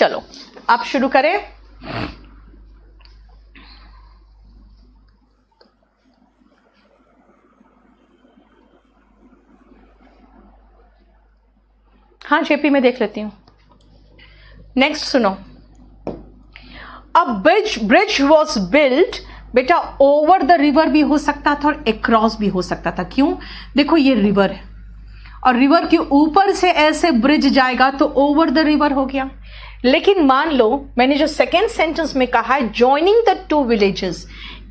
चलो अब शुरू करें। हाँ जेपी में देख लेती हूं। नेक्स्ट सुनो, अ ब्रिज वॉज बिल्ट, बेटा ओवर द रिवर भी हो सकता था और अक्रॉस भी हो सकता था। क्यों? देखो ये रिवर है और रिवर के ऊपर से ऐसे ब्रिज जाएगा तो ओवर द रिवर हो गया। लेकिन मान लो मैंने जो सेकेंड सेंटेंस में कहा है जॉइनिंग द टू विलेजेस,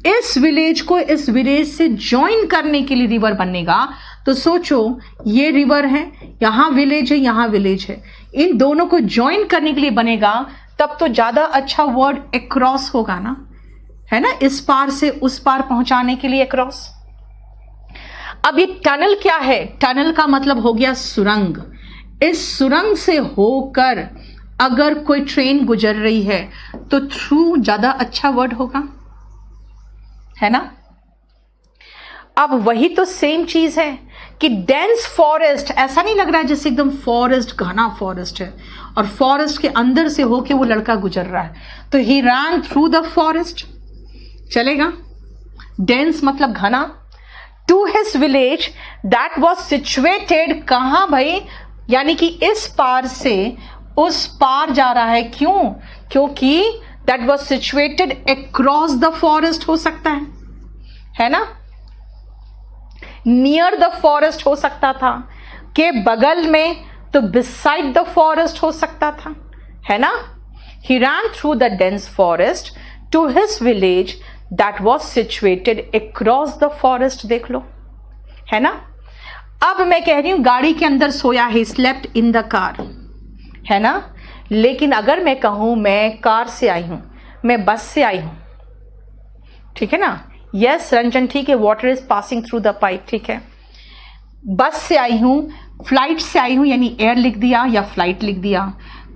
इस विलेज को इस विलेज से ज्वाइन करने के लिए रिवर बनेगा। तो सोचो ये रिवर है, यहां विलेज है, यहां विलेज है, इन दोनों को ज्वाइन करने के लिए बनेगा, तब तो ज्यादा अच्छा वर्ड अक्रॉस होगा ना, है ना, इस पार से उस पार पहुंचाने के लिए अक्रॉस। अब ये टनल क्या है? टनल का मतलब हो गया सुरंग। इस सुरंग से होकर अगर कोई ट्रेन गुजर रही है तो थ्रू ज्यादा अच्छा वर्ड होगा, है ना। अब वही तो सेम चीज है कि डेंस फॉरेस्ट, ऐसा नहीं लग रहा है जैसे एकदम फॉरेस्ट, घना फॉरेस्ट है और फॉरेस्ट के अंदर से होके वो लड़का गुजर रहा है, तो he ran through the forest, चलेगा। डेंस मतलब घना। To his village that was situated, कहां भाई? यानी कि इस पार से उस पार जा रहा है। क्यों? क्योंकि that was situated across the forest हो सकता है ना, नियर द फॉरेस्ट हो सकता था, के बगल में, तो बिसाइड द फॉरेस्ट हो सकता था, है ना। He ran through the dense forest to his village that was situated across the forest, देख लो, है ना। अब मैं कह रही हूं गाड़ी के अंदर सोया है, स्लेप्ट इन द कार, है ना। लेकिन अगर मैं कहूं मैं कार से आई हूं, मैं बस से आई हूं, ठीक है ना। यस रंजन, ठीक है, water is passing through the pipe, ठीक है। बस से आई हूं, फ्लाइट से आई हूं, यानी एयर लिख दिया या फ्लाइट लिख दिया।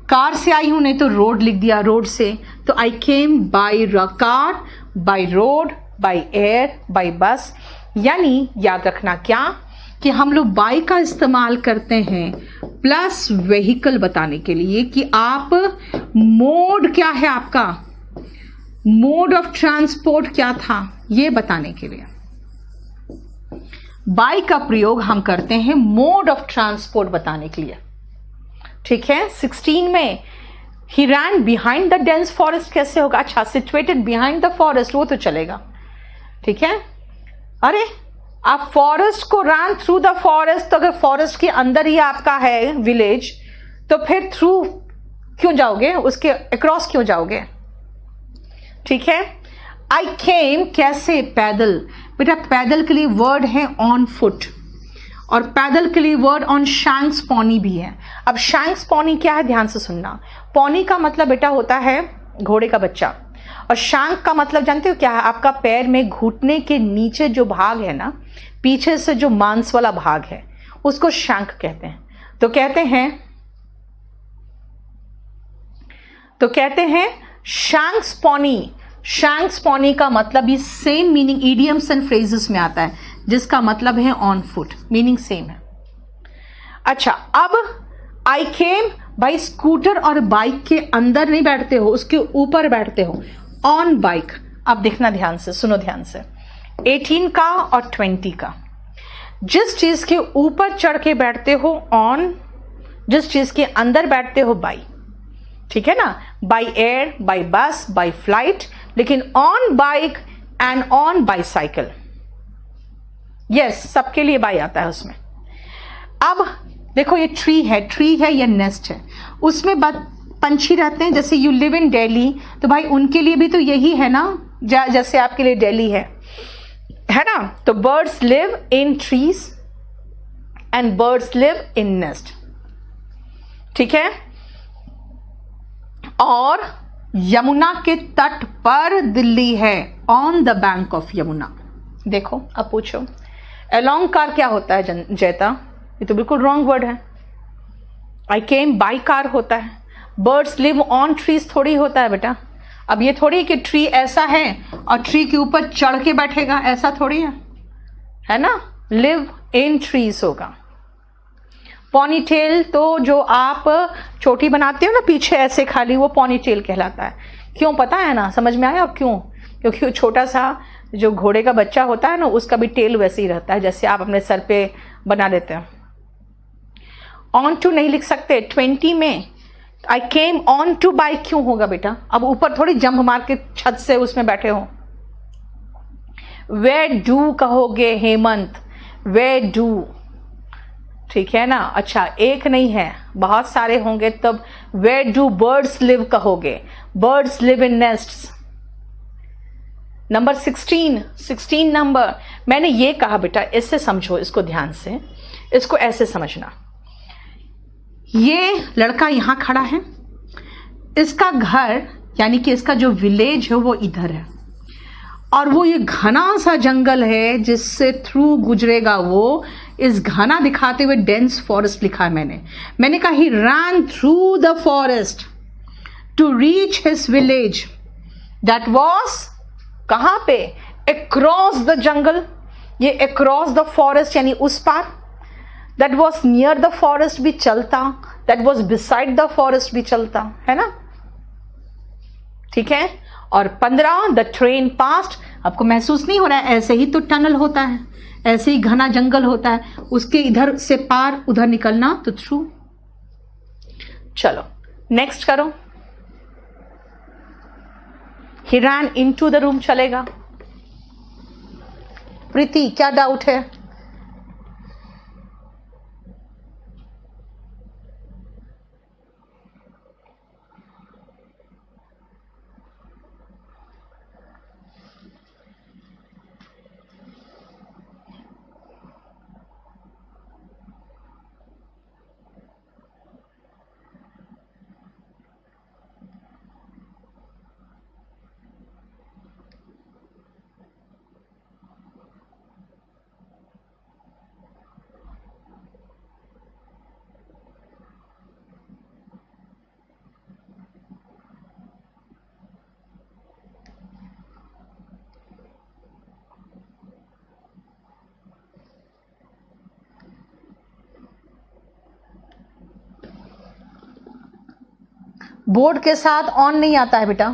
कार से आई हूं, नहीं तो रोड लिख दिया, रोड से। तो I came by car, by road, by air, by bus. यानी याद रखना क्या कि हम लोग बाय का इस्तेमाल करते हैं प्लस व्हीकल बताने के लिए कि आप मोड क्या है, आपका मोड ऑफ ट्रांसपोर्ट क्या था, ये बताने के लिए बाय का प्रयोग हम करते हैं मोड ऑफ ट्रांसपोर्ट बताने के लिए, ठीक है। 16 में ही रैन बिहाइंड द डेंस फॉरेस्ट कैसे होगा? अच्छा, सिचुएटेड बिहाइंड द फॉरेस्ट, वो तो चलेगा, ठीक है। अरे आप फॉरेस्ट को रन थ्रू द फॉरेस्ट, तो अगर फॉरेस्ट के अंदर ही आपका है विलेज, तो फिर थ्रू क्यों जाओगे, उसके अक्रॉस क्यों जाओगे, ठीक है। आई केम कैसे? पैदल। बेटा पैदल के लिए वर्ड है ऑन फुट, और पैदल के लिए वर्ड ऑन शैंक्स पॉनी भी है। अब शैंक्स पॉनी क्या है, ध्यान से सुनना। पॉनी का मतलब बेटा होता है घोड़े का बच्चा, और शैंक का मतलब जानते हो क्या है? आपका पैर में घुटने के नीचे जो भाग है ना, पीछे से जो मांस वाला भाग है, उसको शैंक कहते हैं। तो कहते हैं शैंक्स पॉनी। शैंक्स पॉनी का मतलब भी same meaning idioms and phrases में आता है, जिसका मतलब है ऑन फुट, मीनिंग सेम है। अच्छा, अब आई केम, भाई स्कूटर और बाइक के अंदर नहीं बैठते हो, उसके ऊपर बैठते हो, ऑन बाइक। अब देखना ध्यान से, सुनो ध्यान से, 18 का और 20 का। जिस चीज के ऊपर चढ़ के बैठते हो ऑन, जिस चीज के अंदर बैठते हो बाई, ठीक है ना। By air, by bus, by flight, लेकिन on bike and on bicycle, yes, सबके लिए बाई आता है उसमें। अब देखो ये ट्री है या नेस्ट है, उसमें पंछी रहते हैं। जैसे यू लिव इन दिल्ली, तो भाई उनके लिए भी तो यही है ना, जैसे आपके लिए दिल्ली है ना। तो birds live in trees and birds live in nest, ठीक है। और यमुना के तट पर दिल्ली है, on the bank of Yamuna. देखो अब पूछो अलोंग कार क्या होता है जैता? ये तो बिल्कुल रॉन्ग वर्ड है। आई केम बाई कार होता है, बर्ड्स लिव ऑन ट्रीज थोड़ी होता है बेटा। अब ये थोड़ी कि ट्री ऐसा है और ट्री के ऊपर चढ़ के बैठेगा, ऐसा थोड़ी है ना। लिव इन ट्रीज होगा। पॉनीटेल तो जो आप चोटी बनाते हो ना पीछे ऐसे खाली, वो पॉनीटेल कहलाता है। क्यों पता है ना, समझ में आया अब क्यों? क्योंकि वो छोटा सा जो घोड़े का बच्चा होता है ना, उसका भी टेल वैसे ही रहता है जैसे आप अपने सर पे बना लेते हैं। ऑन टू नहीं लिख सकते 20 में। आई केम ऑन टू बाय क्यों होगा बेटा? अब ऊपर थोड़ी जंप मार के छत से उसमें बैठे हो। वे डू कहोगे हेमंत, वे डू, ठीक है ना। अच्छा एक नहीं है, बहुत सारे होंगे, तब वे डू बर्ड्स लिव कहोगे, birds live in nests. Number 16 number, मैंने ये कहा बेटा इससे समझो, इसको ध्यान से, इसको ऐसे समझना। ये लड़का यहां खड़ा है, इसका घर यानी कि इसका जो विलेज है वो इधर है, और वो ये घना सा जंगल है जिससे थ्रू गुजरेगा वो। इस घना दिखाते हुए डेंस फॉरेस्ट लिखा है मैंने कहा he ran through the forest to reach his village that was कहां पे? अक्रॉस द जंगल। ये अक्रॉस द फॉरेस्ट यानी उस पार। That was near the forest भी चलता, that was beside the forest भी चलता है ना, ठीक है। और 15 द ट्रेन पास्ट, आपको महसूस नहीं हो रहा है? ऐसे ही तो टनल होता है, ऐसे ही घना जंगल होता है, उसके इधर से पार उधर निकलना तो थ्रू। चलो नेक्स्ट करो। ही रैन इनटू द रूम चलेगा। प्रीति क्या डाउट है? बोर्ड के साथ ऑन नहीं आता है बेटा,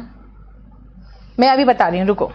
मैं अभी बता रही हूं, रुको।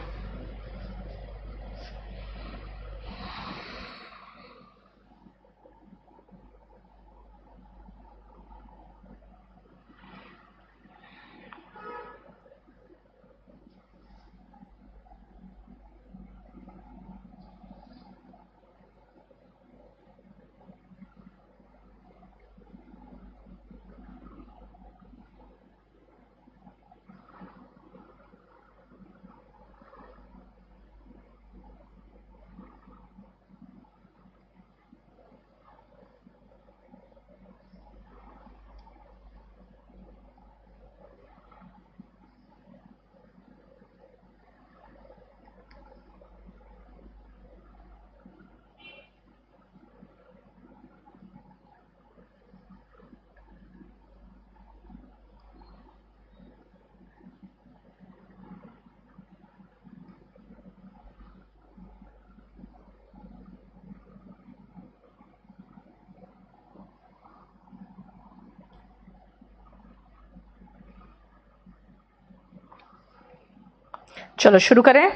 चलो शुरू करें।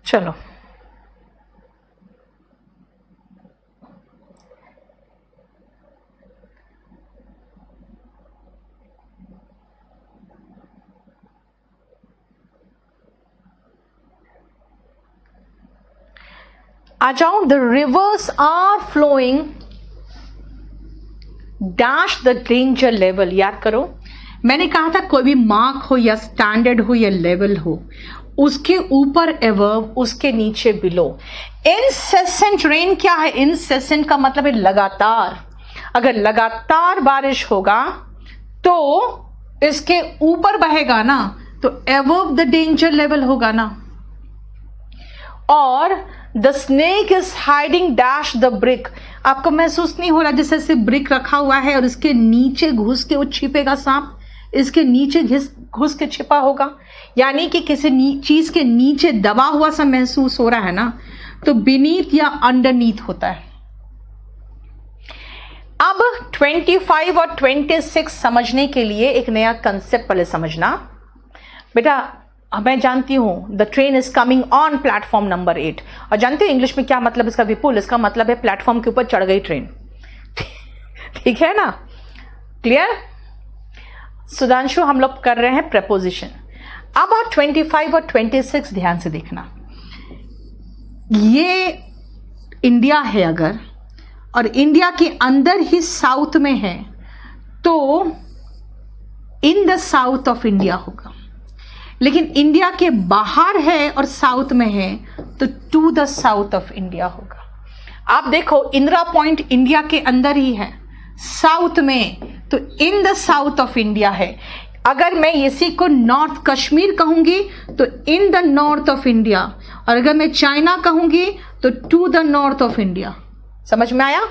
चलो आ जाओ। The rivers are flowing dash the danger level. याद करो मैंने कहा था कोई भी मार्क हो या स्टैंडर्ड हो या लेवल हो, उसके ऊपर एवर्व, उसके नीचे बिलो। इनसेसेंट रेन क्या है? इनसेसेंट का मतलब है लगातार। अगर लगातार बारिश होगा तो इसके ऊपर बहेगा ना, तो अबव द डेंजर लेवल होगा ना। और the snake is hiding dash the brick, आपको महसूस नहीं हो रहा जैसे ऐसे ब्रिक रखा हुआ है और इसके नीचे घुस के वो छिपेगा सांप, इसके नीचे घुस के छिपा होगा, यानी कि किसी चीज के नीचे दबा हुआ सा महसूस हो रहा है ना, तो बीनीथ या अंडरनीथ होता है। अब 25 और 26 समझने के लिए एक नया कंसेप्ट पहले समझना। बेटा मैं जानती हूं the train is coming on platform number 8, और जानते हो इंग्लिश में क्या मतलब इसका विपुल? इसका मतलब है प्लेटफॉर्म के ऊपर चढ़ गई ट्रेन। ठीक है ना, क्लियर? सुधांशु हम लोग कर रहे हैं प्रपोजिशन। अब 25 और 26 ध्यान से देखना। ये इंडिया है अगर, और इंडिया के अंदर ही साउथ में है, तो in the south of India होगा। लेकिन इंडिया के बाहर है और साउथ में है, तो to the south of India होगा। आप देखो इंदिरा पॉइंट इंडिया के अंदर ही है, साउथ में, तो in the south of India है। अगर मैं इसी को नॉर्थ कश्मीर कहूंगी तो in the north of India, और अगर मैं चाइना कहूंगी तो to the north of India. समझ में आया?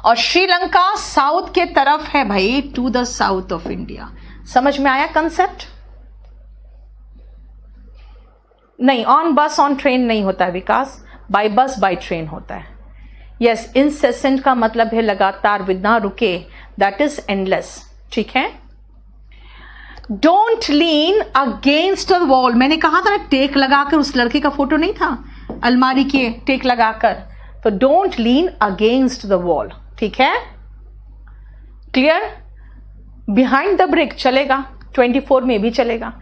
और श्रीलंका साउथ के तरफ है भाई, to the south of India. समझ में आया कंसेप्ट? नहीं, ऑन बस ऑन ट्रेन नहीं होता है विकास, बाय बस बाय ट्रेन होता है। यस, इंसेसेंट का मतलब है लगातार, बिना रुके, दैट इज एंडलेस। ठीक है। Don't lean against the wall, मैंने कहा था ना टेक लगाकर, उस लड़के का फोटो नहीं था अलमारी के टेक लगाकर, तो don't lean against the wall. ठीक है, क्लियर? बिहाइंड द ब्रिक चलेगा, 24 में भी चलेगा।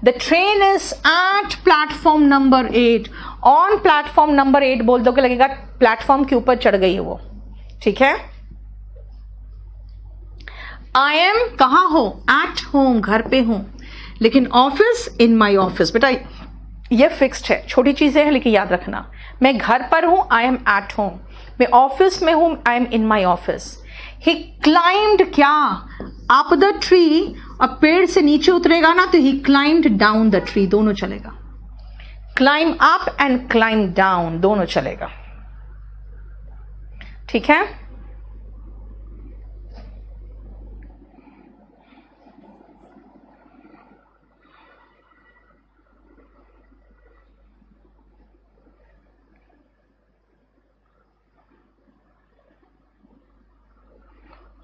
The train is at platform number 8, on platform number 8 बोल दो कि लगेगा प्लेटफॉर्म के ऊपर चढ़ गई है वो। ठीक है। आई एम कहां हो? एट होम, घर पे हूं। लेकिन ऑफिस, इन माई ऑफिस। बेटा ये फिक्स्ड है, छोटी चीजें हैं लेकिन याद रखना। मैं घर पर हूं, आई एम एट होम। मैं ऑफिस में हूं, I am in my office. He climbed क्या? अप द ट्री, और पेड़ से नीचे उतरेगा ना तो he climbed down the tree, दोनों चलेगा। Climb up and climb down दोनों चलेगा। ठीक है।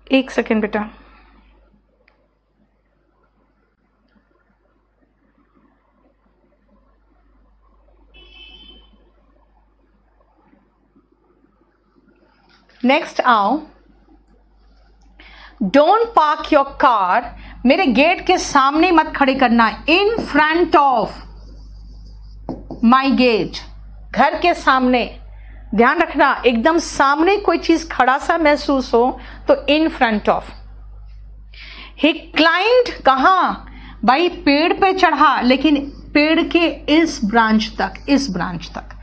एक सेकेंड बेटा, नेक्स्ट आओ। डोंट पार्क योर कार, मेरे गेट के सामने मत खड़े करना। In front of my gate, घर के सामने। ध्यान रखना, एकदम सामने कोई चीज खड़ा सा महसूस हो तो इन फ्रंट ऑफ। ही क्लाइंड कहां? भाई पेड़ पे चढ़ा, लेकिन पेड़ के इस ब्रांच तक, इस ब्रांच तक,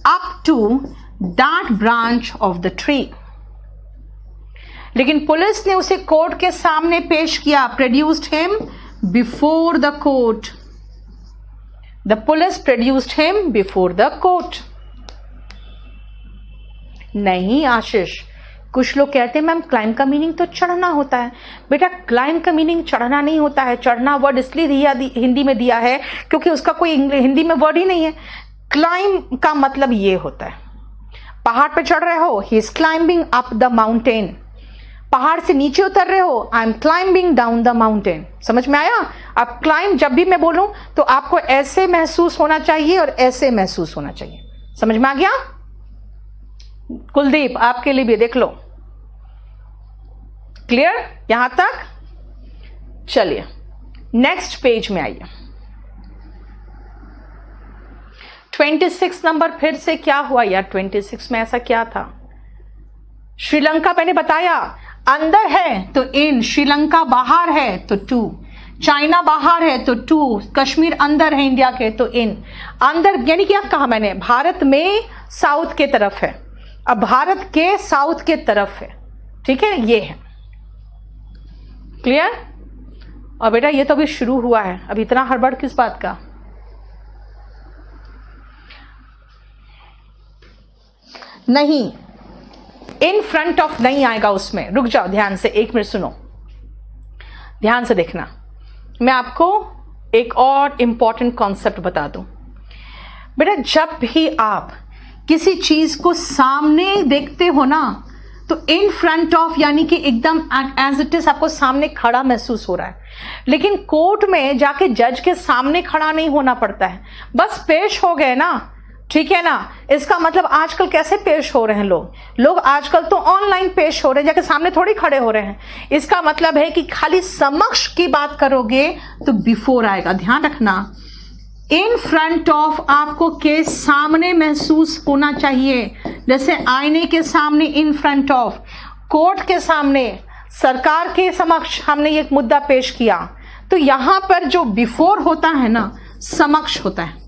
up to that branch of the tree. लेकिन पुलिस ने उसे कोर्ट के सामने पेश किया, produced him before the court. The police produced him before the court. नहीं आशीष, कुछ लोग कहते हैं मैम क्लाइम का मीनिंग तो चढ़ना होता है। बेटा क्लाइम का मीनिंग चढ़ना नहीं होता है। चढ़ना वर्ड इसलिए हिंदी में दिया है क्योंकि उसका कोई हिंदी में वर्ड ही नहीं है। क्लाइम का मतलब ये होता है, पहाड़ पे चढ़ रहे हो, he is climbing up the mountain. पहाड़ से नीचे उतर रहे हो, I am climbing down the mountain. समझ में आया? अब क्लाइम जब भी मैं बोलूं तो आपको ऐसे महसूस होना चाहिए और ऐसे महसूस होना चाहिए। समझ में आ गया? कुलदीप आपके लिए भी देख लो। क्लियर यहां तक? चलिए नेक्स्ट पेज में आइए। 26 नंबर फिर से क्या हुआ यार? 26 में ऐसा क्या था? श्रीलंका मैंने बताया अंदर है तो इन, श्रीलंका बाहर है तो टू, चाइना बाहर है तो टू, कश्मीर अंदर है इंडिया के तो इन। अंदर यानी क्या कहा मैंने? भारत में साउथ के तरफ है। अब भारत के साउथ के तरफ है। ठीक है, ये है। क्लियर? और बेटा ये तो अभी शुरू हुआ है, अभी इतना हड़बड़ किस बात का? नहीं, इन फ्रंट ऑफ नहीं आएगा उसमें। रुक जाओ, ध्यान से 1 मिनट सुनो, ध्यान से देखना। मैं आपको एक और इंपॉर्टेंट कॉन्सेप्ट बता दूं। बेटा जब भी आप किसी चीज को सामने देखते हो ना, तो इन फ्रंट ऑफ यानी कि एकदम एज इट इज आपको सामने खड़ा महसूस हो रहा है। लेकिन कोर्ट में जाके जज के सामने खड़ा नहीं होना पड़ता है, बस पेश हो गए ना, ठीक है ना। इसका मतलब आजकल कैसे पेश हो रहे हैं लोग आजकल तो ऑनलाइन पेश हो रहे हैं, जाके सामने थोड़ी खड़े हो रहे हैं। इसका मतलब है कि खाली समक्ष की बात करोगे तो बिफोर आएगा। ध्यान रखना, इन फ्रंट ऑफ आपको के सामने महसूस होना चाहिए, जैसे आईने के सामने इन फ्रंट ऑफ, कोर्ट के सामने, सरकार के समक्ष हमने ये मुद्दा पेश किया, तो यहां पर जो बिफोर होता है ना, समक्ष होता है।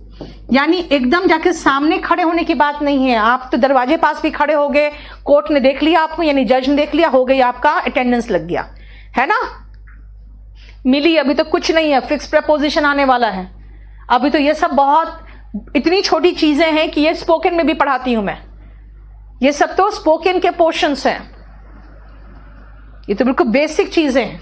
यानी एकदम जाके सामने खड़े होने की बात नहीं है। आप तो दरवाजे पास भी खड़े हो गए, कोर्ट ने देख लिया आपको, यानी जज ने देख लिया, हो गई आपका अटेंडेंस लग गया, है ना। मिली अभी तो कुछ नहीं है, फिक्स प्रपोजिशन आने वाला है। अभी तो ये सब बहुत इतनी छोटी चीजें हैं कि ये स्पोकन में भी पढ़ाती हूं मैं। ये सब तो स्पोकन के पोर्शंस हैं, ये तो बिल्कुल बेसिक चीजें हैं।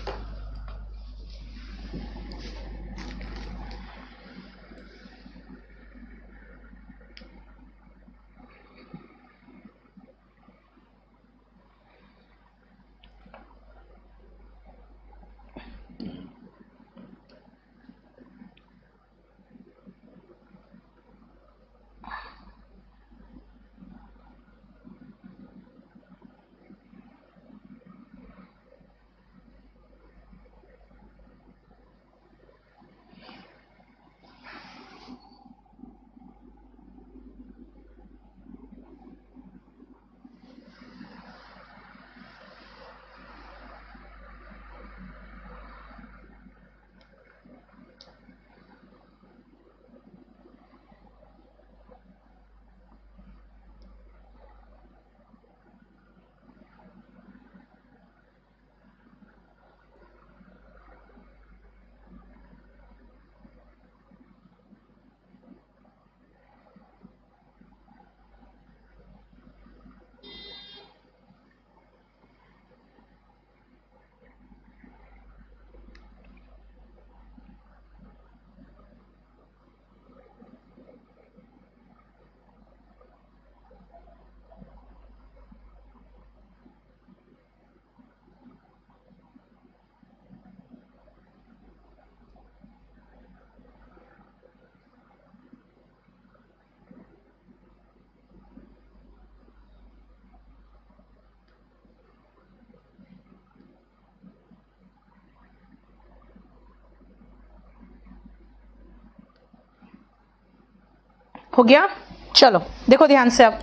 हो गया? चलो देखो ध्यान से अब।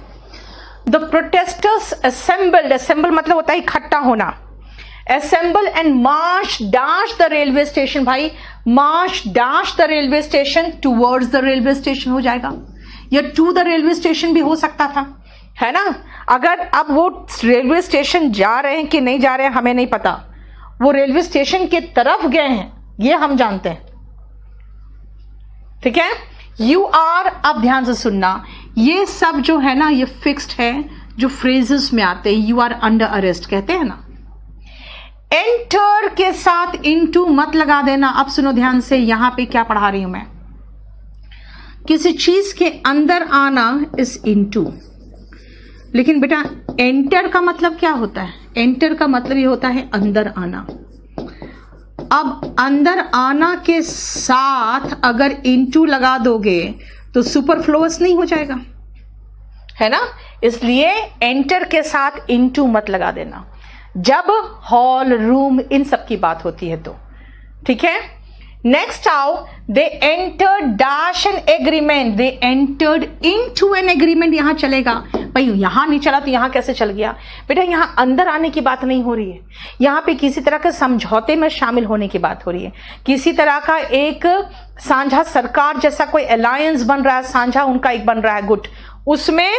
द प्रोटेस्टर्स असेंबल्ड, असेंबल मतलब होता है इकट्ठा होना। Assemble and march dash the railway station, भाई march dash the railway station towards the railway station हो जाएगा, या टू द रेलवे स्टेशन भी हो सकता था, है ना। अगर अब वो रेलवे स्टेशन जा रहे हैं कि नहीं जा रहे हैं हमें नहीं पता, वो रेलवे स्टेशन के तरफ गए हैं ये हम जानते हैं, ठीक है। यू आर, अब ध्यान से सुनना, ये सब जो है ना ये फिक्स्ड है, जो फ्रेजेस में आते हैं। यू आर अंडर अरेस्ट कहते हैं ना। एंटर के साथ इनटू मत लगा देना। अब सुनो ध्यान से, यहां पे क्या पढ़ा रही हूं मैं। किसी चीज के अंदर आना इज इनटू, लेकिन बेटा एंटर का मतलब क्या होता है? एंटर का मतलब ये होता है अंदर आना। अब अंदर आना के साथ अगर इनटू लगा दोगे तो सुपरफ्लोअस नहीं हो जाएगा, है ना। इसलिए एंटर के साथ इनटू मत लगा देना जब हॉल, रूम, इन सब की बात होती है तो, ठीक है। नेक्स्ट आओ, they entered dash an agreement, they entered into an agreement. यहां चलेगा भाई, यहां नहीं चला तो यहां कैसे चल गया? बेटा यहां अंदर आने की बात नहीं हो रही है, यहां पे किसी तरह के समझौते में शामिल होने की बात हो रही है। किसी तरह का एक साझा सरकार जैसा कोई अलायंस बन रहा है, साझा उनका एक बन रहा है गुट, उसमें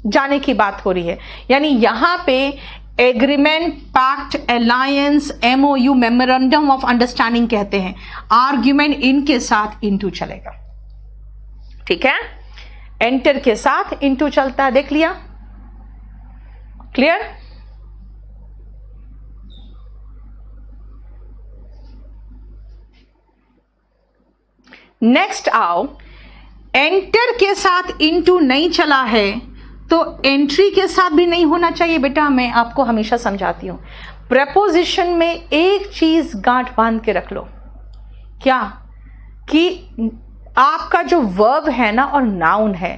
जाने की बात हो रही है। यानी यहां पे agreement, pact, alliance, MOU, memorandum of understanding कहते हैं। आर्ग्यूमेंट इनके साथ इनटू चलेगा, ठीक है। एंटर के साथ इनटू चलता है, देख लिया, क्लियर। नेक्स्ट आओ, एंटर के साथ इनटू नहीं चला है तो एंट्री के साथ भी नहीं होना चाहिए बेटा। मैं आपको हमेशा समझाती हूं, प्रेपोजिशन में एक चीज गांठ बांध के रख लो, क्या कि आपका जो वर्ब है ना और नाउन है,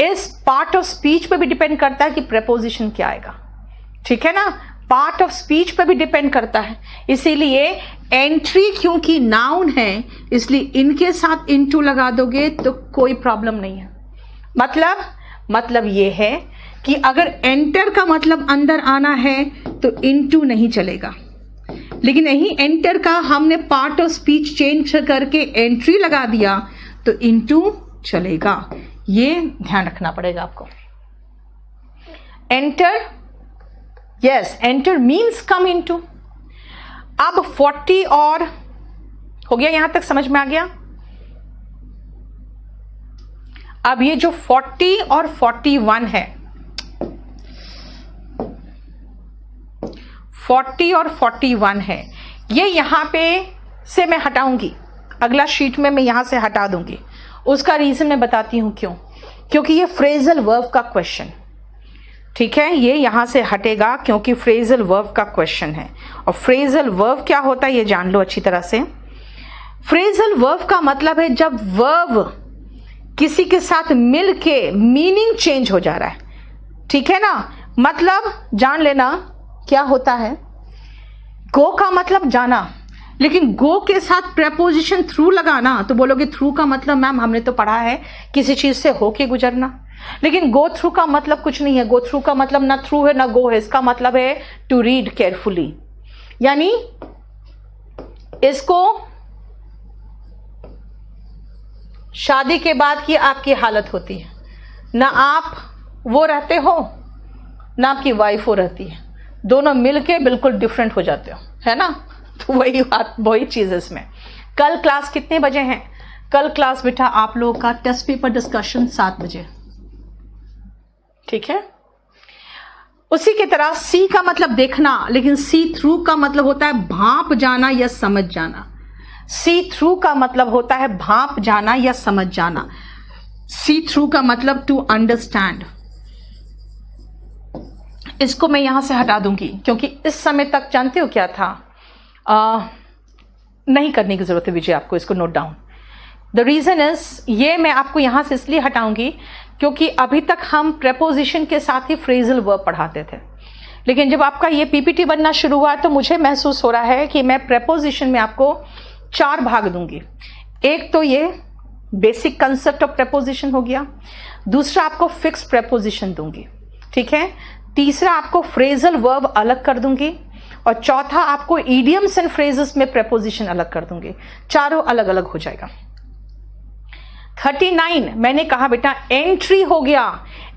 इस पार्ट ऑफ स्पीच पे भी डिपेंड करता है कि प्रेपोजिशन क्या आएगा, ठीक है ना। पार्ट ऑफ स्पीच पे भी डिपेंड करता है, इसीलिए एंट्री क्योंकि नाउन है इसलिए इनके साथ इनटू लगा दोगे तो कोई प्रॉब्लम नहीं है। मतलब ये है कि अगर एंटर का मतलब अंदर आना है तो इनटू नहीं चलेगा, लेकिन यही एंटर का हमने पार्ट ऑफ स्पीच चेंज करके एंट्री लगा दिया तो इनटू चलेगा। ये ध्यान रखना पड़ेगा आपको। Enter, yes, enter means come into. अब 40 और हो गया, यहां तक समझ में आ गया। अब ये जो 40 और 41 है, 40 और 41 है, ये यहां पे से मैं हटाऊंगी, अगला शीट में मैं यहां से हटा दूंगी। उसका रीजन मैं बताती हूं क्यों, क्योंकि ये फ्रेजल वर्ब का क्वेश्चन, ठीक है। ये यहां से हटेगा क्योंकि फ्रेजल वर्ब का क्वेश्चन है। और फ्रेजल वर्ब क्या होता है ये जान लो अच्छी तरह से। फ्रेजल वर्ब का मतलब है जब वर्ब किसी के साथ मिलके मीनिंग चेंज हो जा रहा है, ठीक है ना। मतलब जान लेना क्या होता है। गो का मतलब जाना, लेकिन गो के साथ प्रेपोजिशन थ्रू लगाना तो बोलोगे थ्रू का मतलब मैम हमने तो पढ़ा है किसी चीज से होके गुजरना, लेकिन गो थ्रू का मतलब कुछ नहीं है। गो थ्रू का मतलब ना थ्रू है ना गो है, इसका मतलब है टू रीड केयरफुली। यानी इसको शादी के बाद की आपकी हालत होती है, ना आप वो रहते हो ना आपकी वाइफ वो रहती है, दोनों मिलके बिल्कुल डिफरेंट हो जाते हो, है ना। तो वही बात, वही चीज इसमें। कल क्लास कितने बजे है? कल क्लास बेटा आप लोगों का टेस्ट पेपर डिस्कशन 7 बजे, ठीक है। उसी की तरह सी का मतलब देखना, लेकिन सी थ्रू का मतलब होता है भांप जाना या समझ जाना। सी थ्रू का मतलब होता है भांप जाना या समझ जाना। सी थ्रू का मतलब टू अंडरस्टैंड। इसको मैं यहां से हटा दूंगी क्योंकि इस समय तक जानते हो क्या था, नहीं करने की जरूरत है विजय आपको, इसको note down. The reason is, ये मैं आपको यहां से इसलिए हटाऊंगी क्योंकि अभी तक हम प्रेपोजिशन के साथ ही फ्रेजल वर्ब पढ़ाते थे, लेकिन जब आपका ये पीपीटी बनना शुरू हुआ तो मुझे महसूस हो रहा है कि मैं प्रेपोजिशन में आपको 4 भाग दूंगी। एक तो ये बेसिक कंसेप्ट ऑफ प्रेपोजिशन हो गया, दूसरा आपको फिक्स प्रेपोजिशन दूंगी, ठीक है, तीसरा आपको फ्रेजल वर्ब अलग कर दूंगी, और चौथा आपको इडियम्स एंड फ्रेजेस में प्रेपोजिशन अलग कर दूंगी। चारों अलग अलग हो जाएगा। 39 मैंने कहा बेटा एंट्री हो गया।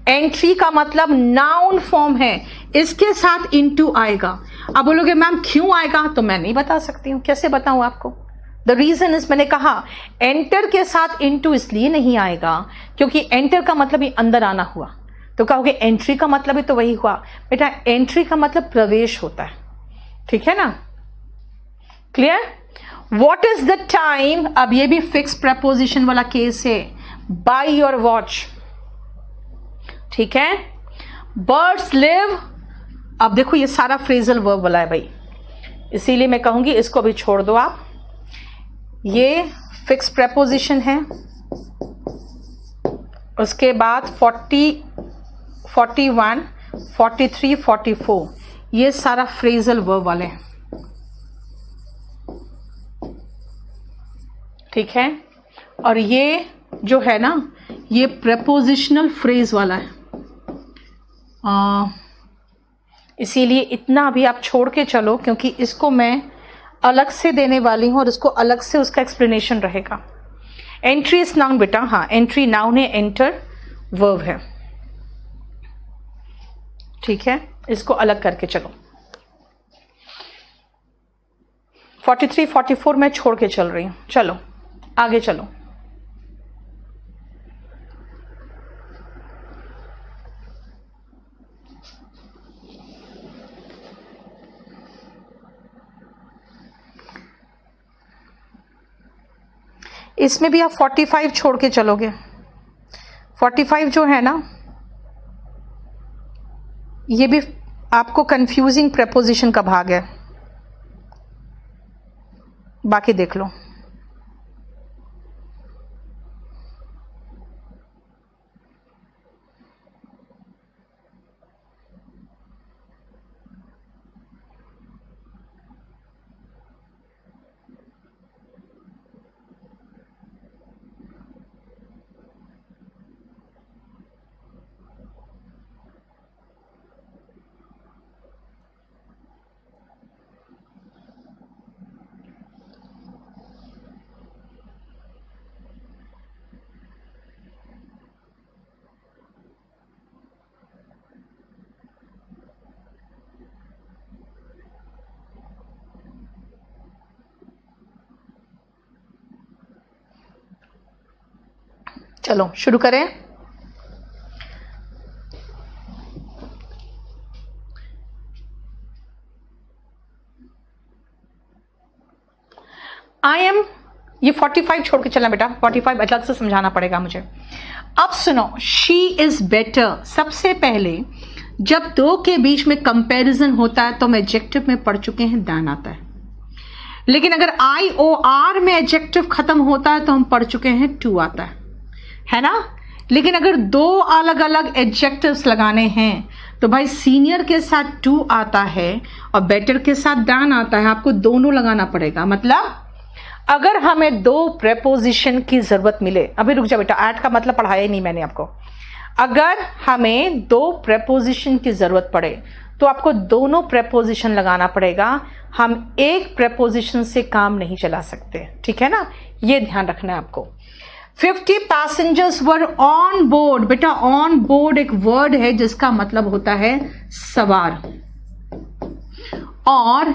एंट्री का मतलब नाउन फॉर्म है, इसके साथ इनटू आएगा। अब बोलोगे मैम क्यों आएगा, तो मैं नहीं बता सकती हूं, कैसे बताऊं आपको। द रीजन इज, मैंने कहा एंटर के साथ इनटू इसलिए नहीं आएगा क्योंकि एंटर का मतलब ही अंदर आना हुआ, तो कहोगे एंट्री का मतलब ही तो वही हुआ। बेटा एंट्री का मतलब प्रवेश होता है, ठीक है ना, clear. What is the time, अब ये भी फिक्स प्रेपोजिशन वाला केस है। बाय योर वॉच, ठीक है। बर्ड्स लिव, अब देखो ये सारा फ्रेजल वर्ब वाला है भाई, इसीलिए मैं कहूंगी इसको भी छोड़ दो आप। ये फिक्स प्रेपोजिशन है, उसके बाद 40, 41, 43, 44 ये सारा फ्रेजल वर्ब वाले हैं, ठीक है। और ये जो है ना ये प्रेपोजिशनल फ्रेज वाला है, इसीलिए इतना भी आप छोड़ के चलो क्योंकि इसको मैं अलग से देने वाली हूं और इसको अलग से उसका एक्सप्लेनेशन रहेगा। एंट्री इज नाउन बेटा, हाँ एंट्री नाउन है, एंटर वर्ब है, ठीक है, इसको अलग करके चलो। 43, 44 मैं छोड़ के चल रही हूं, चलो आगे चलो। इसमें भी आप 45 छोड़ के चलोगे। 45 जो है ना, ये भी आपको कंफ्यूजिंग प्रेपोजिशन का भाग है, बाकी देख लो। चलो शुरू करें। आई एम, ये 45 छोड़ के चलना बेटा, 45 अलग से समझाना पड़ेगा मुझे। अब सुनो, शी इज बेटर। सबसे पहले जब दो के बीच में कंपैरिजन होता है तो हम एडजेक्टिव में पढ़ चुके हैं दैन आता है, लेकिन अगर आई ओ आर में एडजेक्टिव खत्म होता है तो हम पढ़ चुके हैं टू आता है ना। लेकिन अगर दो अलग अलग एडजेक्टिव्स लगाने हैं तो भाई सीनियर के साथ टू आता है और बेटर के साथ दैन आता है, आपको दोनों लगाना पड़ेगा। मतलब अगर हमें दो प्रेपोजिशन की जरूरत मिले, अभी रुक जा बेटा, ऐड का मतलब पढ़ाया ही नहीं मैंने आपको। अगर हमें दो प्रेपोजिशन की जरूरत पड़े तो आपको दोनों प्रेपोजिशन लगाना पड़ेगा, हम एक प्रेपोजिशन से काम नहीं चला सकते, ठीक है ना, ये ध्यान रखना है आपको। 50 पैसेंजर्स वर ऑन बोर्ड। बेटा ऑन बोर्ड एक वर्ड है जिसका मतलब होता है सवार, और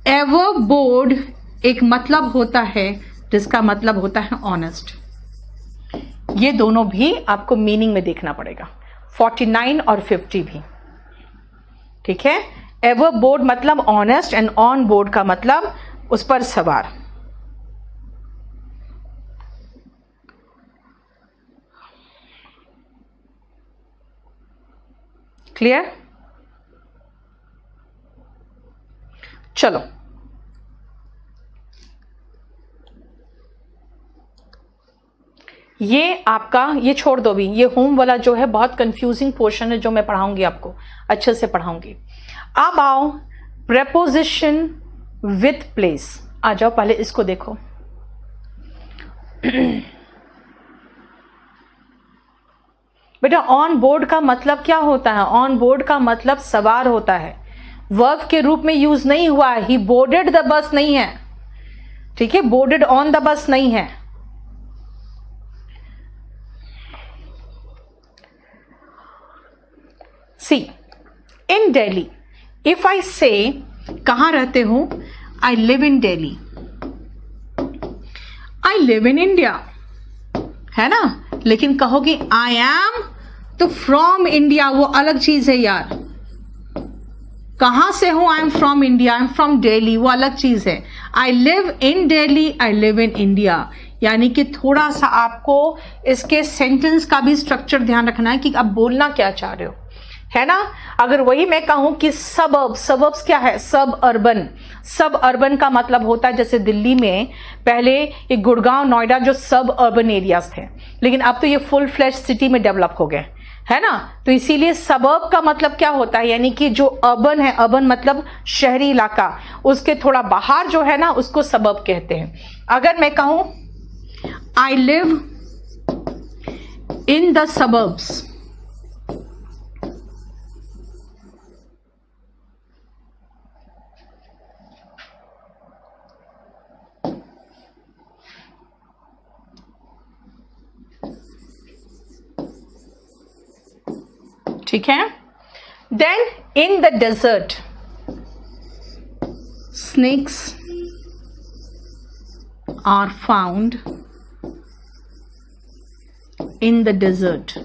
एवर बोर्ड एक मतलब होता है जिसका मतलब होता है ऑनेस्ट। ये दोनों भी आपको मीनिंग में देखना पड़ेगा, 49 और 50 भी, ठीक है। एवर बोर्ड मतलब ऑनेस्ट एंड ऑन बोर्ड का मतलब उस पर सवार। क्लियर? चलो ये आपका, ये छोड़ दो भी, ये होम वाला जो है बहुत कंफ्यूजिंग पोर्शन है जो मैं पढ़ाऊंगी आपको, अच्छे से पढ़ाऊंगी। अब आओ प्रेपोजिशन विथ प्लेस, आ जाओ, पहले इसको देखो। बेटा ऑन बोर्ड का मतलब क्या होता है? ऑन बोर्ड का मतलब सवार होता है, वर्ब के रूप में यूज नहीं हुआ है। ही बोर्डेड द बस नहीं है, ठीक है, बोर्डेड ऑन द बस नहीं है। सी इन दिल्ली, इफ आई से कहां रहते हो, I live in Delhi, I live in India, है ना। लेकिन कहोगे आई एम, तो फ्रॉम इंडिया वो अलग चीज है यार। कहां से हूं, I am from India, I am from Delhi, वो अलग चीज है। I live in Delhi, I live in India, यानी कि थोड़ा सा आपको इसके सेंटेंस का भी स्ट्रक्चर ध्यान रखना है कि आप बोलना क्या चाह रहे हो, है ना। अगर वही मैं कहूं कि सबअर्ब, सबअर्ब्स क्या है, सब अर्बन, सब अर्बन का मतलब होता है जैसे दिल्ली में पहले ये गुड़गांव नोएडा जो सब अर्बन एरियाज थे, लेकिन अब तो ये फुल फ्लैश सिटी में डेवलप हो गए, है ना। तो इसीलिए सबअर्ब का मतलब क्या होता है, यानी कि जो अर्बन है, अर्बन मतलब शहरी इलाका, उसके थोड़ा बाहर जो है ना उसको सबअर्ब कहते हैं। अगर मैं कहूं आई लिव इन द सबअर्ब्स, ठीक है। Then in the desert, snakes are found in the desert.